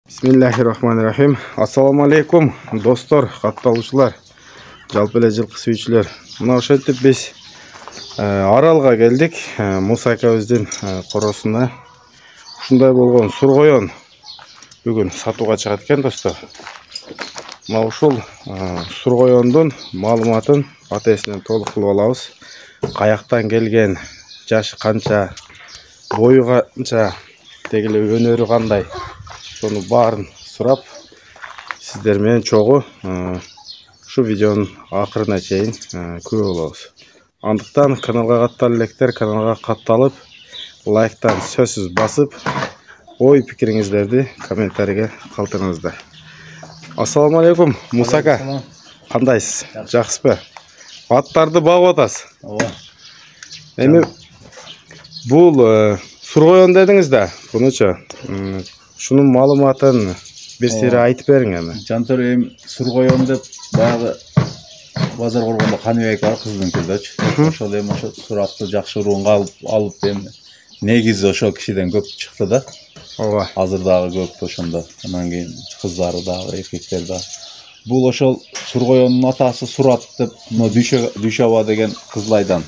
Bismillahirrahmanirrahim. Assalamu alaikum dostlar, катталуучулар, жалпы эле жылкы сүйүүчүлөр. Мына ошентип биз Аралга келдик. Муса акабыздын коросуна ушундай болгон сургоён бүгүн сатууга чыгат экен достор. Мына ушул сургоёндун маалыматын ата-энесинен толук кылып алабыз. Каяктан келген, жашы канча, бою канча, дегеле өнөрү кандай, сону баарын сурап сиздер менен чогуу ушу видеонун акырына чейин күбө болобуз. Андыктан каналга каттал электер, каналга катталып, лайктан сөзсүз басып, ой пикириңиздерди комментарийге калтырыңыздар. Ассаламу алейкум, Муса ака. Кандайсыз? Жакшысызбы? Аттарды багып атасыз? Ооба. Эми бул сургоён дедиңиз да, бунучу шунун маалыматын бир сире айтып бериң эми. Жантөр эми сургоён деп баягы базар коргондо Каныбек бар кыздыкыдачы. Ошол эми ошо суратты жакшы уруунга алып эми негизи ошол кишиден көп чыкты да. Ооба. Азыр дагы көп ошондо. Анан кийин кыздары дагы, эркектер дагы. Бул ошол сургоёнун атасы Сурат деп, Дүйшаба деген Кызылайдан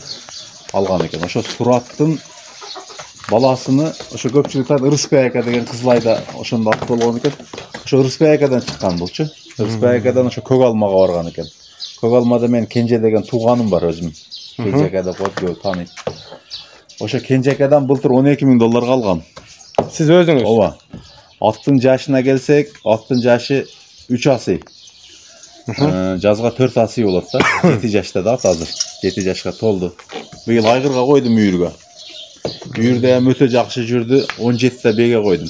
алган экен. Ошо Сураттын баласыны ошо көпчүлүктөр Ырысбек ака деген Кызылайда ошондо ат болгон экен. Ошо Ырысбек акадан чыккан булчу. Ырысбек акадан ошо Көк Алмага барган экен. Көк Алмада мен Кенже деген тууганым бар өзүм. Кенже ака деп көп тааныйт. Ошо Кенже акадан былтыр $12,000 алгам. Сиз өзүңүз? Ооба. Аттын жашына келсек, аттын жашы 3 асый. Жазга 4 асый болот да. 7 жашта да ат азыр. 7 жашка толду. Быйыл айгырга койдум үйүргө. Үйүрдө эми өтө жакшы жүрдү. 17-те беге койдум.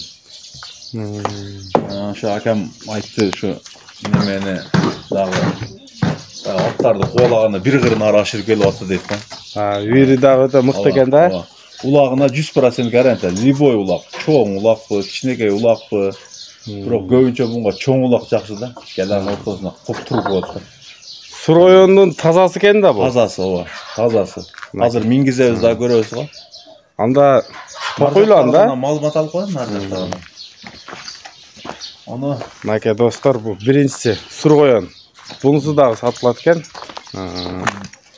Ошо акам айтты, ушу немени дагы аттарды кубалаганда бир кырын ара ашырып келип атты дейт да. Үйүрү дагы өтө мыкты экен да. Улагына 100% гарантия. Любой улак, чоң улакпы, кичинекей улакпы. Бирок көбүнчө мунга чоң улак жакшы да. Келанын ортосуна коп туруп коет да. Сургоёндун тазасы экен да бул. Тазасы, ооба, тазасы. Азыр мингизебиз да көрөбүз го. Анда токуйлан да. Маалымат алып коем наржактан. Аны Мынакей достор, бул биринчиси сургоён. Бунусу дагы сатылат экен.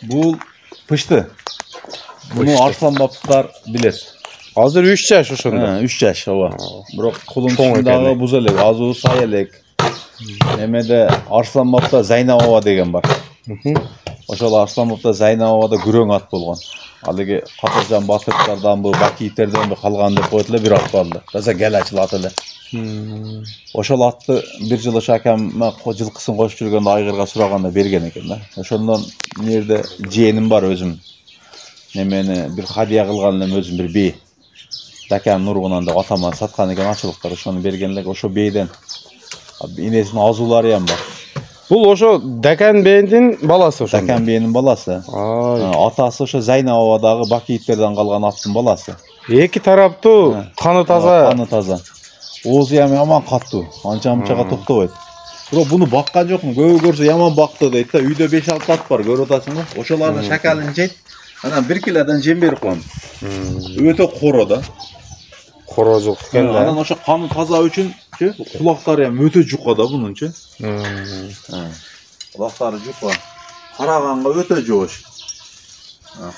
бул пышты. Буну Арслан баптар билет. Азыр 3 жаш ошондо. 3 жаш, ооба. Бирок кулунчундагы буз элек, азуу сай элек. Немеде Арслан бапта Зайнабова деген бар. Ошол Арслан бапта Зайнабовада күрөң ат болгон. Ал эги Катыржан Батырлардан бу Бакиевтерден бу калган деп койдулар, бир ат калды. Таза гел ачылат эле. Ошол атты бир жыл ошо акам жылкысын кошуп жүргөндө айгырга сураганда берген экен да. Ошондон жерде жээним бар өзүм. Немени бир хадия кылган элем өзүм бир бей. Дакан Нургунан деп атама саткан экен ачылыктар, ошону берген элек. Ошо бейден инесинин азуулары ham бар. Бул ошо Дакан бейдин баласы ошо. Дакан бейдин баласы. Атасы ошо Зайнабовадагы Бакиевтерден калган аттын баласы. Эки тараптуу каны таза. Каны таза. Оозу ham яман каттуу. Анча-мунчага токтобойт. Бирок буну баккан жокмун. Көбү көрсө яман бакты дейт да. Үйдө 5-6 ат бар, көрүп атасыңбы? Ошолардын шакалын жейт. Анан бир килодон жем берип коем. Өтө коро да. Корожук экен да. Анан ошо каны таза үчүнчү, кулактары ham өтө жука да бунунчу. Кулактары жука. Караганга өтө жоош.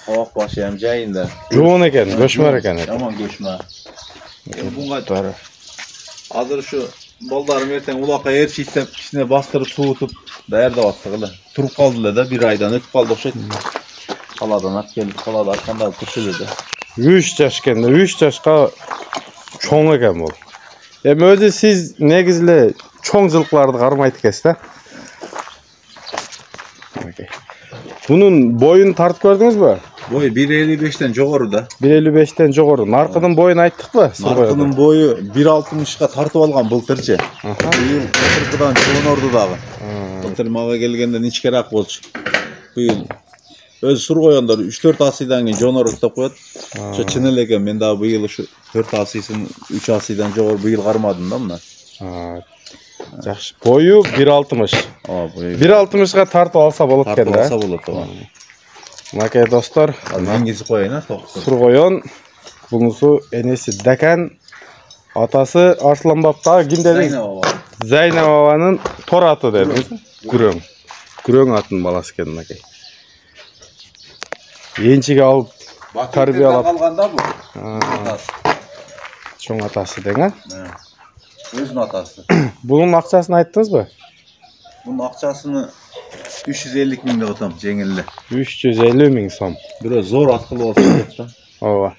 Кабак башы ham жайында. Жоон экен, көчмөр экен. Яман көчмө. Буга азыр ушу балдарым эртең улакка ээрчийт деп кичине бастырып суутуп даярдап аттык эле. Туруп калды эле да, бир айдан өтүп калды окшойт. Каладан ат келип, калада атканда турчу эле. 3 жаш экен да, 3 жашка чоң экен бул. Эми өзү сиз негизи эле чоң жылкыларды кармайт экенсиз да. Бунун боюн тартып көрдүңүзбү? Бою 1.55-тен жогору да. 1.55-тен жогору. Наркынын боюн айттыкпы? Наркынын бою 1.60-ка тартып алган былтырчы. Быйыл былтыркыдан жонорду дагы. Былтыр мага келгенден ичкераак болчу. Быйыл өз сургоёндор 3-4 асыйдан кийин жонорут деп коет. Ошо чын эле экен. Мен дагы быйыл ушу 4 асыйсын 3 асыйдан жогору быйыл кармадым да мына. Жакшы. Бою 1.60. 1.60-га тартып алса болот экен да. Алса болот, ооба. Мынакей достор, мингизип коеюн, сургоён, бунусу энеси Дакан, Атасы Арслан баптағы ким дедіңіз? Зайна баба. Зайна бабаның тор аты дедіңіз? Күрең. Күрең атын баласы екен мынакей. Еншіге алып тәрбиелап қалғанда бұл. Чоң атасы дең, Өзінің атасы. Бұның ақшасын айттыңыз ба? Бұның ақшасını 350 000 деп отам, жеңілді. 350 000 сом. Biraz zor atқылы olsa жоқ та. Ова.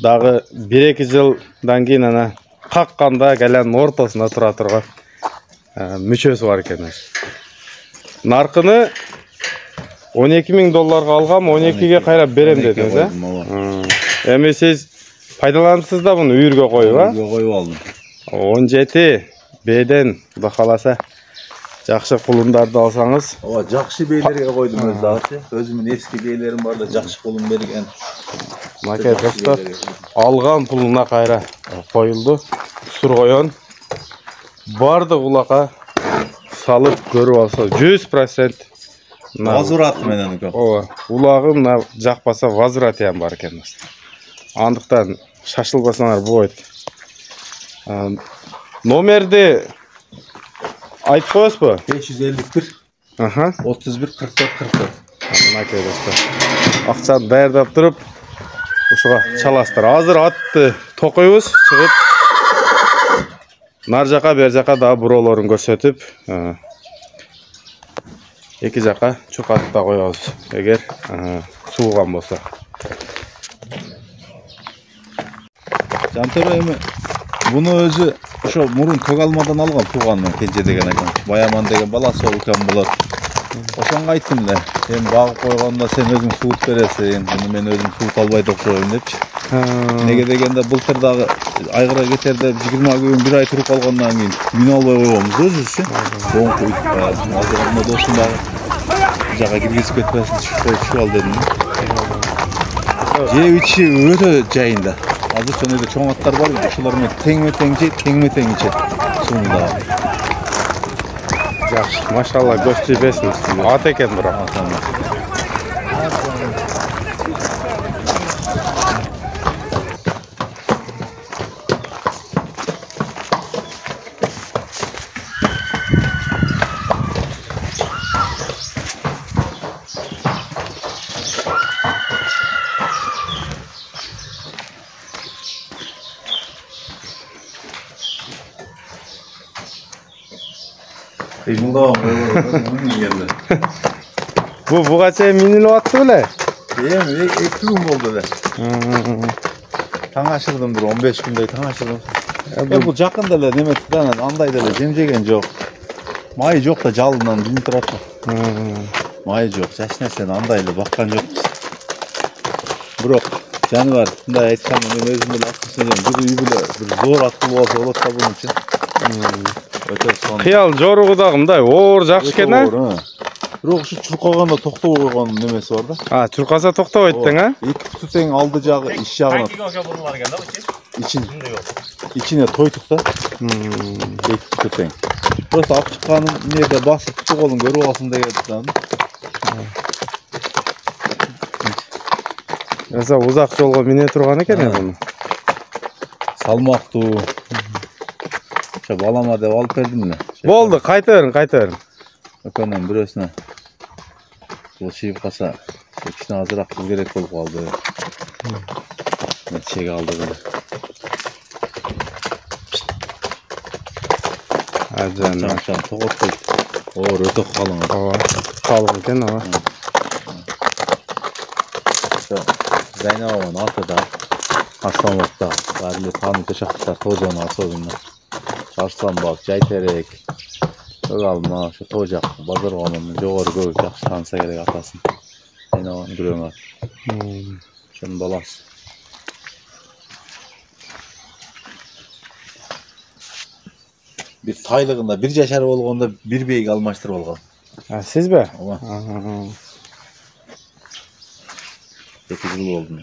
Дағы 1-2 жылдан кейін ана қаққанда кәләнің ортасында тұра тұрған мүшесі бар екен. Нарқыны $12 000 алғам, 12-ге қайрап берем дедіңіз, Әме сіз пайдалансыз да бұны үйірге қойып, Үйірге қойып алдым. 17 беден Құда қаласа жақшы құлындарды алсаңыз. Жақшы бейлерге қойдым өз дағыты. Өзімін ескі бейлерім бар да жақшы құлын берген. Макай достар, алған пұлына қайра қойылды. Сұрғойын барды құлақа салып көріп алса 100% Вазурат менен көп. Улағым жақпаса вазурат ем бар екен. Андықтан шашылбасаңар бұл ойды. Номерді айтып қойыз ба? 551 31 44 44. Макай достар. Ақшаны дайырдап тұрып, ұшыға чаластыр. Азыр атты тоқойыз, шығып, нар жақа, бер жақа да бұроларын көрсетіп, екі жақа чұқатта қойыз, егер суылған болса. Жантөрі әмі, бұны өзі мұрын көк алмадан алған туғанмен кенже деген екен. Баяман деген баласы ол екен болады. Ошанға айттым да, сен бағып қойғанда сен өзің суыт бересің, бұны мен өзім суыт албайды оқшойым депші. Неге дегенде былтырдағы айғыра кетерде 20 күн бір ай тұрып алғаннан кейін мен албай қойғанбыз өзі. Оң қойдық қаясын. Азырғанда досындағы жаққа кіргізіп кетпесін шығып ал дедім. Жеп іші өте жайында. Азыр жөнеді чоң аттар бар еді, шылармен теңме-тең жейді, теңме-тең ішеді. Суындағы. Жақшы, машалла, көшті бесін. Ат екен бұрақ. Бұға чайы менілі атты біле? Екі күн болды да. Таң ашырдым бір 15 күндей таң ашырдым. Бұл жақында да неметті андайда да жемжеген жоқ. Майы жоқ да жалынан білін тұрады. Майы жоқ, жәшнәсен андайлы баққан жоқпыз. Бірақ жануар, бұндай айтқанын мен өзім білі атқысын жем. Бұл үй білі бір зор атқыл болса олат та бұның үшін. Қиял жорығыдағымдай, ор жақшы кен, Бірақ şu çurqağanda toxta qoyğan nemesi var da. Çurqasa toxta oytdun, İki tüteğin aldı jağı, iç jağına. İçine toyduq da. İki tüteğin. Burası ap çıqqanın nerede basıp tutuq olun görüp alsın da geldi. Mesela uzak jolga mine turgan eken bunu. Salmaqtu. Balama deb alıp berdim mi? Boldu, qayta berin. Ökönün biresine. Bu şeyip kalsa ikisine azırak kıl gerek olup kaldı. Çek aldı böyle. Acan. Çam toğut koy. O rötök kalın. Kalın eken o. Zeyna olan altıda. Aslanlıkta. Barili tanı köşaklar tozonu asılında. Arslan bak, cayterek. Öğalma, şu tocak, bazır oğlanın, жоғары көк, жақсы таныса керек атасын. Мен оған күрең ат. Şunun balası. Bir taylığında, bir yaşar olğanda bir beyik almaştır olğan. Siz be? Ola. 8 yıl oldu.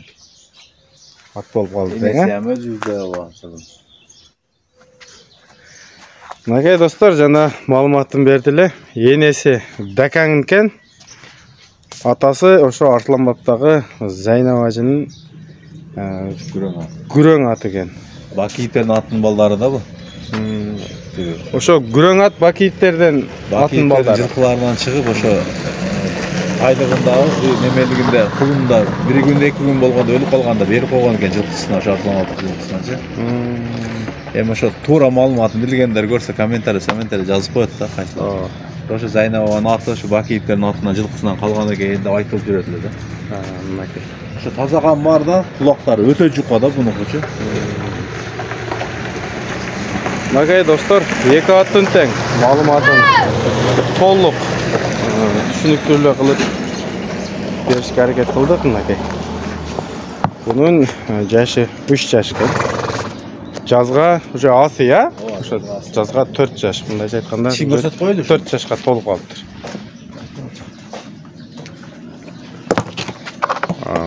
At bolup kaldı. Enesiyem öz yüzde başladım. Nagay dostlar, жана маалыматын бердиле. Енеси Дакан экен. Атасы ошо Арслан баптагы Зайнаб ажынын күрөң аты экен. Bakiyitтердин атын балдары да бу. Ошо күрөң ат бакииттерден атын балдары. Жылкыларынан чыгып ошо айлыгындагы немелигинде кулунда бир күн 2 күн болгондо өлүп калганда берип койгон экен жылкысына, ошо Арсланбек жылкысына. Эми ошо туура маалыматын билгендер көрсө комментарий жазып коет да кайсы. Ошо Зайнабованын аты ошо бакииттердин атынан жылкысынан калган экен деп айтылып жүрөт эле да. Мынакей. Ошо тазаган бар да, кулактары өтө жука да бунукучу. Мынакей достор, эки аттын тең маалыматын толук түшүнүктүү кылып беришке аракет кылдык. Мынакей. Bunun yaşı 3 yaş ekan. Жазга уже асы я? Ошо жазга 4 жаш. Мындайча айтканда 4 жашка толуп калыптыр.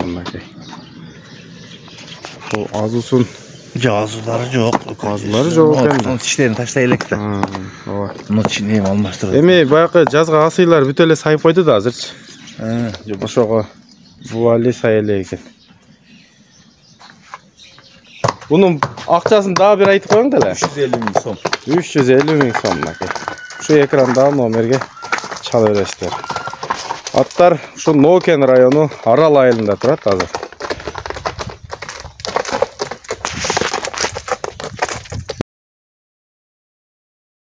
Мынакей. Бул азуусун азуулары жок. Азуулары жок экен. Мунун тиштерин таштай элек да. Ооба. Муну эми алмаштырып. Эми баягы жазга асыйлар бүт эле сайып койду да азырчы. Ошого бували сай эле экен. Bunun akçasını daha bir aytıp koyun da 350.000 som. 350.000 som. Şu ekranda nomerge çalıveresizler. Atlar şu Noken rayonu Aral ayılında turat hazır.